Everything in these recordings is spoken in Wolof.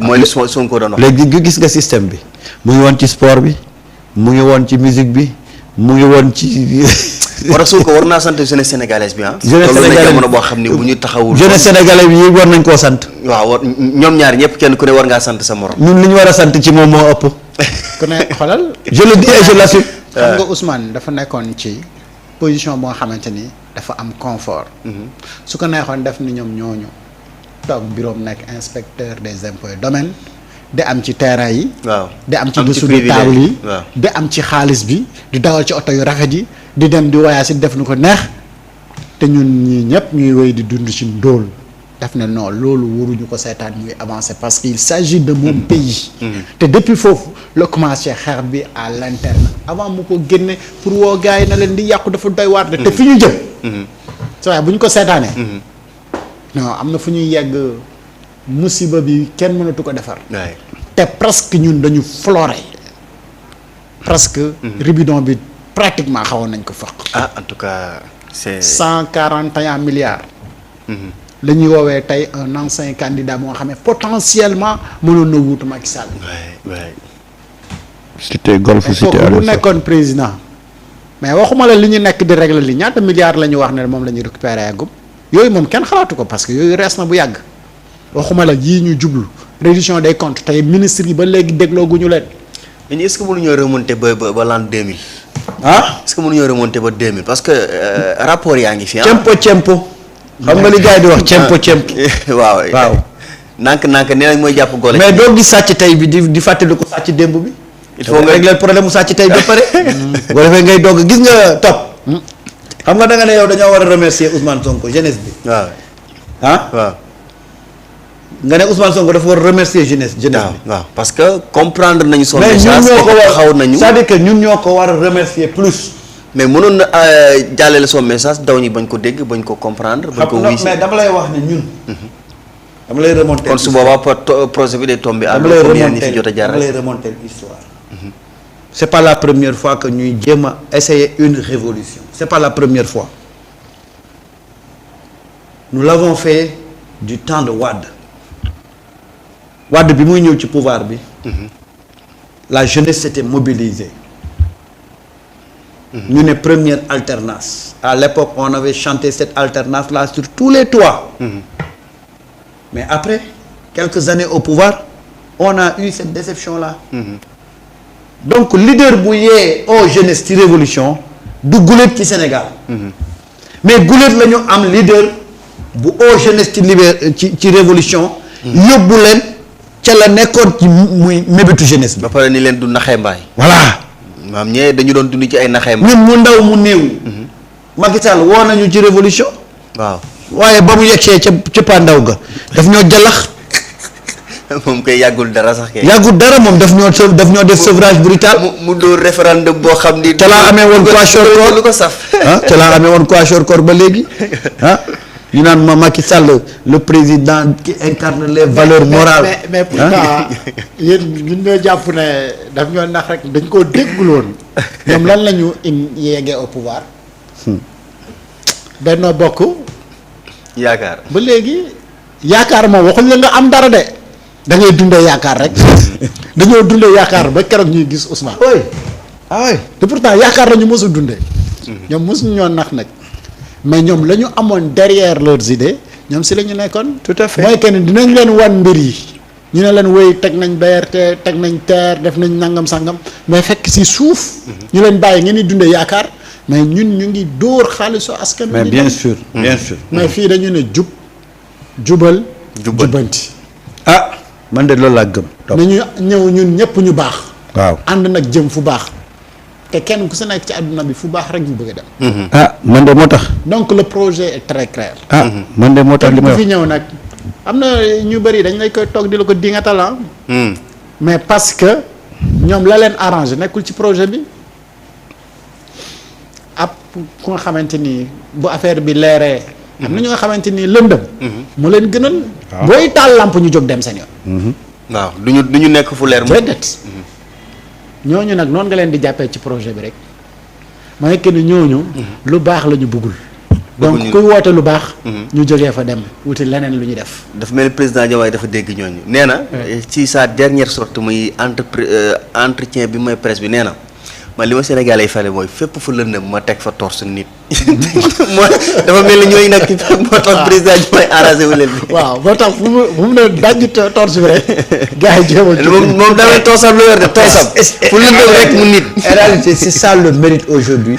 mooy li Sonko doon wax. léegi gis nga système bi mu ngi woon ci sport bi mu ngi woon ci musique bi mu ngi woon ci. war a Sonko war naa sant jeunesse sénégalaise bi ah. jeunesse sénégalaise jamono boo xam ne bu ñu taxawul. jeunesse sénégalaise bi war nañ koo sant. waaw ñoom ñaar ñëpp kenn ku ne war ngaa sant sa morom. ñun li ñu war a sant ci moom moo ëpp. ku ne xoolal. je le dis et je l'assume. xam nga Ousmane dafa nekkoon ci position boo xamante ni dafa am confort. su ko neexoon def ni ñoom ñooñu toog bureau nekk inspecteur des impôts et domaines di am ci terrain yi. waaw di am ci dessous de table yi. di am ci xaalis bi di dawal ci oto yu rafet yi di dem di voyage def nu ko neex te ñun ñii ñëpp ñuy wéy di dund ci ndóol daf ne non loolu waruñu ko seetaan muy avancer parce qu'il s'agit de mon pays. te depuis foofu la commencé xeex bi à l'interne avant mu ko génne pour woo gars yi na leen di yàqu dafa doy waar de te fi ñu jëm. c'est vrai bu ñu ko seetaanee. non am na fu ñuy yegg musiba bi kenn mënatu ko defar. te presque ñun dañu floré presque. ribidon bi pratiquement xawoon nañ ko faq. ah en tout cas c'est 141 milliards. la ñuy woowee tey un ancien candidat moo xam ne potentiellement mënoon na wuutu Macky Sall. cité golf cité bu nekkoon président mais waxuma la li ñu nekk di régler li ñaata milliards la ñu wax ne moom la ñuy récupérer agum yooyu moom kenn xalaatu ko parce que yooyu rees na bu yàgg waxuma la yii ñu jublu reddition des comptes tey ministre yi ba léegi dégloo gu ñu leen. mais est-ce que mënuñoo remonter ba l'an 2000. ah est-ce que mënuñoo remonter ba 2000 parce que rapport yaa ngi fi. cempo cempo. xam nga li gars yi di wax cempo cempo. waaw. nànk nee nañ mooy jàpp gole. mais doo gis sàcc tey bi di fàttali ko sàcc démb bi. il faut nga régler problème mu sàcc tey ba pare. boo defee ngay doog gis nga topp. xam nga da nga ne yow dañoo war a remercier Ousmane Sonko jeunesse bi. waaw. waaw. nga ne Ousmane Sonko dafa war a remercier jeunesse bi. waaw parce que comprendre nañu son mais message. ñun ñoo ko war xaw nañu. c'est-à-dire que ñun ñoo ko war a remercier plus. mais mënoon na jàllale son message daw ñi bañ ko dégg bañ ko comprendre. bañ ko wuy si mais dama lay wax ne ñun. dama lay remonter. kon su boobaa projet bi day tombé. dama lay dama remonter l'histoire. c'est pas la première fois que ñuy jéem a essayer une révolution c'est pas la première fois. nous l'avons fait du temps de Wade. Wade bi muy ñëw ci pouvoir bi. la jeunesse s'était mobilisée. ñu ne première alternance à l'époque on avait chanté cette alternance là sur tous les toits. mais après quelques années au pouvoir on a eu cette déception là. donc leader bu yee aux jeunesse ci révolution du guléet ci Sénégal. mais guléet la ñu am leader bu aux jeunesse ci révolution yóbbu leen ca la nekkoon ci muy mébétu jeunesse bi. ba pare ni leen du naxee mbaay. voilà. maam ñee dañu doon dund ci ay naxeem. ñun mu ndaw mu néew. Macky Sall woo nañu ci révolution. waaw waaye ba mu yegsee ca pandaw ga daf ñoo jalax. moom koy yàggul dara sax kay. yàggul dara moom daf ñoo def sevrage brutal. mu dóor référendum boo xam ni. ca laa amee woon Kwashiorkor lu ko saf. ca laa amee woon Kwashiorkor ba léegi ñu naan ma Macky Sall le président qui incarne les valeurs morales. mais pourtant yéen ñun ñoo jàpp ne daf ñoo nax rek dañ koo dégguloon ñoom lan la ñu yeggee au pouvoir. Benno Bokk. yaakaar ba léegi yaakaar moom waxuñ la nga am dara de da ngay dundee yaakaar rek dañoo dundee yaakaar ba keroog ñuy gis Ousmane. oui oui. te pourtant yaakaar la ñu mës a dundee. ñoom mësuñu ñoo nax nag. mais ñoom la ñu amoon derrière leurs idées ñoom si la ñu nekkoon. tout à fait mooy que ni dinañ leen wan mbir yi ñu ne leen wéy teg nañ BRT teg nañ TER def nañ nangam sangam mais fekk si suuf. ñu leen bàyyi ngeen di dundee yaakaar mais ñun ñu ngi dóor xaalisu askan mais bien sûr bien sûr. mais fii dañu ne jubal. jubbanti. ah man de loolu laa gëm. nañu ñëw ñun ñëpp ñu baax. waaw ànd nag jëm fu baax. te kenn ku si nekk ci àdduna bi fu baax rek ñu bëgg a dem. ah man de moo tax. donc le projet est très clair. ah man de moo tax li may wax fi ñëw nag am na ñu bëri dañ lay koy toog di la ko dingatal mais parce que ñoom la leen arrangé nekkul ci projet bi ab ku nga xamante ni bu affaire bi leeree. am na ñu nga xamante ni lëndëm. mu leen gënal. booy taal lamp ñu jóg dem seen yoon. waaw du ñu nekk fu leer. déedéet. ñooñu nag noonu nga leen di jàppee ci projet bi rek mooy que ni ñooñu. lu baax la ñu bëggul. donc kuy woote lu baax. ñu jógee fa dem wuti leneen lu ñu def. dafa mel ni président Diomaye dafa dégg ñooñu nee na. ci sa dernière sortie muy entretien bi mooy presse bi nee na man li ma Sénégalais yi fale mooy fépp fu lëndëm ma teg fa torse nit. mooy dafa mel ni ñooñu nag moo tax président Diomaye arrangé wu leen. waaw moo tax bu mu ne dajji torse bi rek gars yi jéem a. moom daa mel torsam lu yor de torsam. fu lëndëm rek mu nit. En réalité c'est ça le mérite aujourd'hui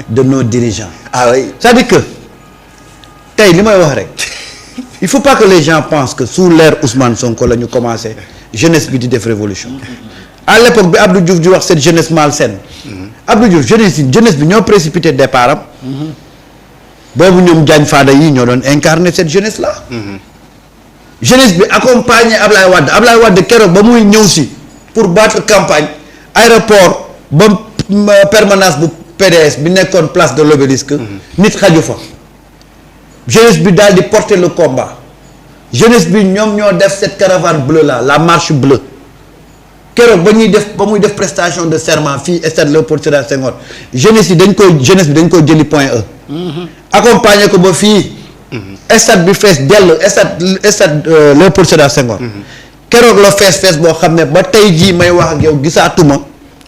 de nos dirigeants. Ah oui. C'est-à-dire que tey li may wax rek il faut pas que les gens pensent que sous l'ère Ousmane Sonko la ñu commencé jeunesse bi di def révolution à l'époque bi Abdou Diouf di wax cette jeunesse malsaine. Abdou Diouf jeunesse bi ñoo précipité départ am. boobu ñoom Diagne Fada yi ñoo doon incarner cette jeunesse là. jeunesse bi accompagner Ablaye Wade keroog ba muy ñëw si pour battre campagne aéroport ba permanence bu PDS bi nekkoon place de l'Obélisque. nit xaju fa. jeunesse bi daal di porter le combat jeunesse bi ñoom ñoo def cette caravane bleue là la marche bleue keroog ba muy def prestation de serment fii stade Léopold Sédar Senghor jeunesse bi dañ koy jëli point E. accompagner ko ba fii. stade bi fees dell stade Léopold Sédar Senghor. keroog la fees boo xam ne ba tey jii may wax ak yow gisaatuma.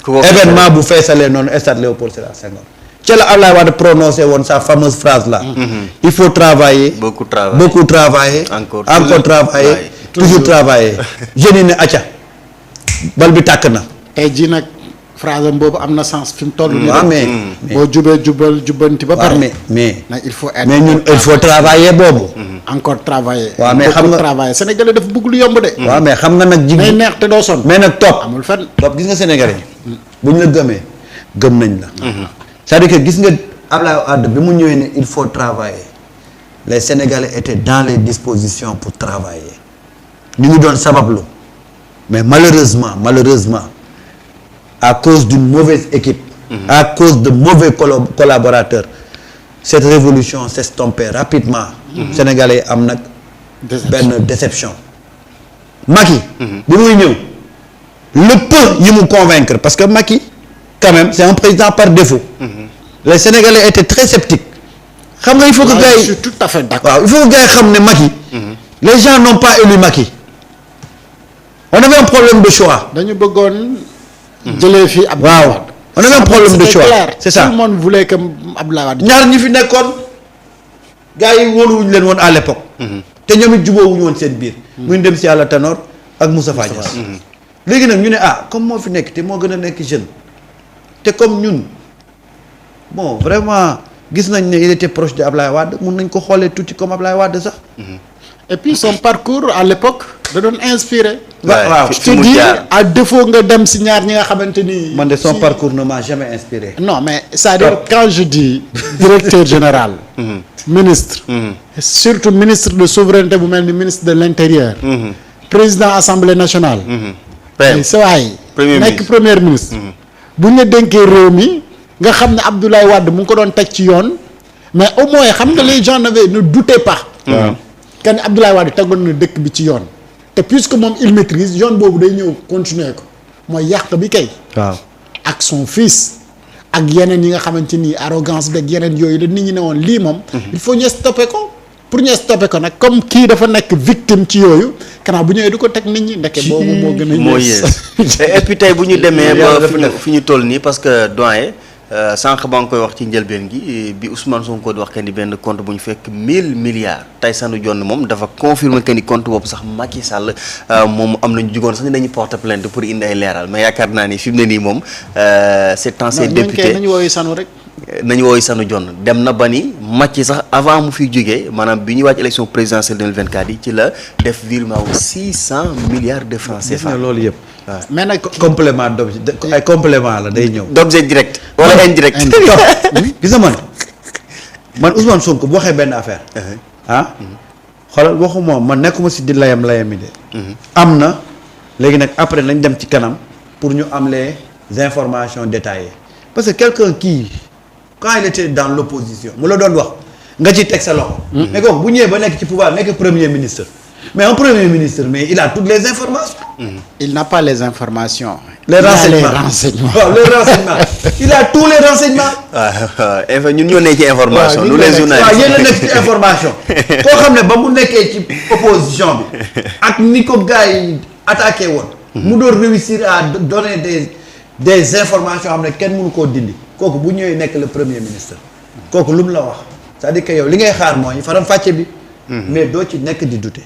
événement bu feesalee noonu stade Léopold Sédar Senghor. ca la Ablaye Wade prononcé woon sa fameuse phrase là. il faut travailler. beaucoup travailler. encore travailler. toujours travailler. jeunes yi ne acca bal bi tàkk na. tey jii nag phrase am boobu am na sens fi mu toll nii. waaw mais boo jubbanti ba pare. mais nag il faut être. mais ñun il faut travailler boobu. encore travailler. waaw mais xam nga travailler Sénégalais dafa bëgg lu yomb de. waaw mais xam nga nag. may neex te doo sonn. mais nag topp amul fenn. topp gis nga Sénégalais yi. bu ñu la gëmee gëm nañ la. c'est-à-dire que gis nga Ablaye Wade bi mu ñëwee ne il faut travailler les Sénégalais étaient dans les dispositions pour travailler ñu ngi doon sabablu mais malheureusement à cause d'une mauvaise équipe. À cause de mauvais collaborateurs cette révolution s'estompait rapidement. Sénégalais yi am nag benn déception. Macky bi muy ñëw le peu yi mu convaincre parce que Macky quand même c'est un président par défaut. Les Sénégalais étaient très sceptiques. xam nga il faut que gars yi je suis tout à fait d'accord. waaw il faut que gars yi xam ne Macky. les gens n'ont pas élu Macky. on avait un problème de choix. dañu bëggoon. jëlee fii Abdoulaye waaw Wade. on avait un problème de choix c'est ça. tout le monde voulait que Abdoulaye Wade. ñaar ñi fi nekkoon gars yi wóoluwuñu leen woon à l'époque. te ñoom it jubóowuñu woon seen biir. muy dem si Yàlla Tanor ak Moustapha Niasse. léegi nag ñu ne comme moo fi nekk te moo gën a nekk jeune. te comme ñun bon vraiment gis nañ ne il était proche de Ablaye Wade mun nañ ko xoolee tuuti comme Ablaye Wade sax. et puis son parcours à l'époque da doon inspiré. waaw je te dis à défaut nga dem si ñaar ñi nga xamante ni. man de son parcours ne m'a jamais inspiré. non mais c'est-à-dire quand je dis directeur général. ministre. surtout ministre de souveraineté bu mel ni ministre de l'intérieur. président assemblée nationale. mais sa waay nekk premier ministre. bu ñu la dénkee réew mi nga xam ne Abdoulaye Wade mu ngi ko doon teg ci yoon mais au moins xam nga les gens ne doutaient pas. kan Abdoulaye Wade tegoon na dëkk bi ci yoon. te puisque moom il maîtrise yoon boobu day ñëw continuer ko mooy yàq bi kay. waaw ak son fils ak yeneen yi nga xamante ni arrogance beeg yeneen yooyu la nit ñi ne woon lii moom. il faut ñu stopper ko pour ñu stopper ko nag comme kii dafa nekk victime ci yooyu kanaa bu ñëwee du ko teg nit ñi ndeke boobu moo gën a. moo yées et puis tey bu ñu demee ba fi ñu toll nii parce que doyen sànq ba nga koy wax ci njëlbeen gi bi Ousmane Sonko di wax que ni benn compte bu ñu fekk 1000 milliards tey sanu jonn moom dafa confirmer que ni compte boobu sax Macky Sall moom am nañu jugoon sax ni dañuy porter plainte pour indi ay leeral mais yaakaar naa ni fi mu ne nii moom cet ancien député nañu wooyu sanu rek. nañu wooyu sanu jonn dem na ba ni Macky sax avant mu fiy jógee maanaam bi ñuy wàcc élection présidentielle 2024 yi ci la def virement wu 600 milliards de francs CFA. gis na loolu yëpp. waaw mais nag complément d'objet ay complément la day ñëw. d'objet direct wala indirect. gis nga man Ousmane Sonko bu waxee benn affaire. xoolal waxuma man nekkuma si di layam yi de. am na léegi nag après nañ dem ci kanam pour ñu am les informations détaillées parce que quelqu'un qui quand il était dans l'opposition mu la doon wax nga ci teg sa loxo. mais kooku bu ñëwee ba nekk ci pouvoir nekk premier ministre mais un premier ministre mais il a toutes les informations. Il n'a pas les informations. les renseignements waaw les renseignements il a tous les renseignements. waaw ñun ñoo nekk ci information. nous les journalistes waaw yéen a nekk ci information. koo xam ne ba mu nekkee ci opposition bi ak ni ko gars yi attaqué woon. mu doon réussir à donner des informations xam ne kenn mënu koo dindi kooku bu ñëwee nekk le premier ministre. kooku lu mu la wax c'est-à-dire que yow li ngay xaar mooy faram fàcce bi. mais doo ci nekk di douter.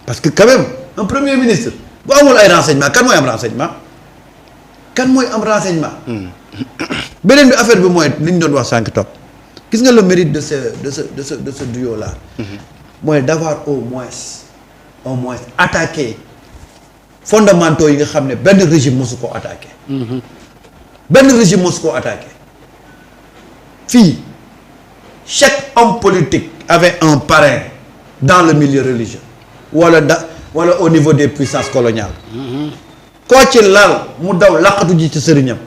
parce que quand même un premier ministre bu amul ay renseignements kan mooy am renseignement. kan mooy am renseignement. beneen bi affaire bi mooy li ñu doon wax sànq topp gis nga le mérite de ce duo là. mooy d'avoir au moins attaqué fondamentaux yi nga xam ne benn régime mosu koo attaqué. benn régime mosu koo attaqué. fii chaque homme politique avait un parrain dans le milieu religieux wala au niveau des puissances coloniales. koo ci laal mu daw laqatu ji ci sëriñam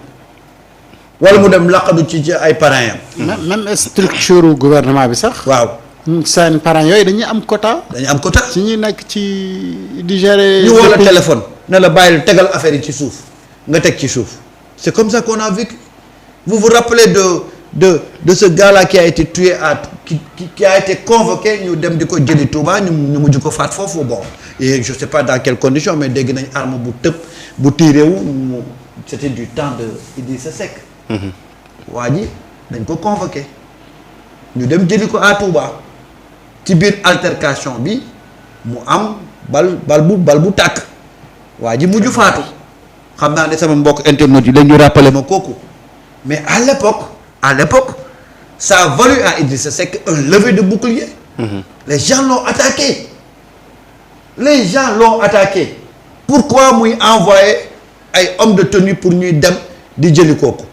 wala mu dem laqatu ci ay parrains yam. même structure gouvernement bi sax. waaw seen parents yooyu dañuy am quota. dañuy am quota. ci ñuy nekk ci di gérer. ñu woo la téléphone ne la bàyyil tegal affaire yi ci suuf nga teg ci suuf c'est comme ça qu'on a vécu. vous vous rappelez de ce gars-là qui a été tué qui a été convoqué ñu dem di ko jëli Touba ñu mujj ko faat foofu bon et je sais pas dans quelles conditions mais dégg nañ arme bu tëb bu tiré wu c'était du temps de Idrissa Seck. waa ji dañ ko convoqué ñu dem jëli ko à Touba ci biir altercation bi mu am bal bu tàkk waa ji mujj faatu xam naa ne sama mbokk internet yi dañu rappeler ma kooku mais à l'époque ça a valu à Idrissa Seck un lever de bouclier. Les gens l'ont attaqué. Pourquoi muy envoyé ay hommes de tenue pour ñuy dem di jëli kooku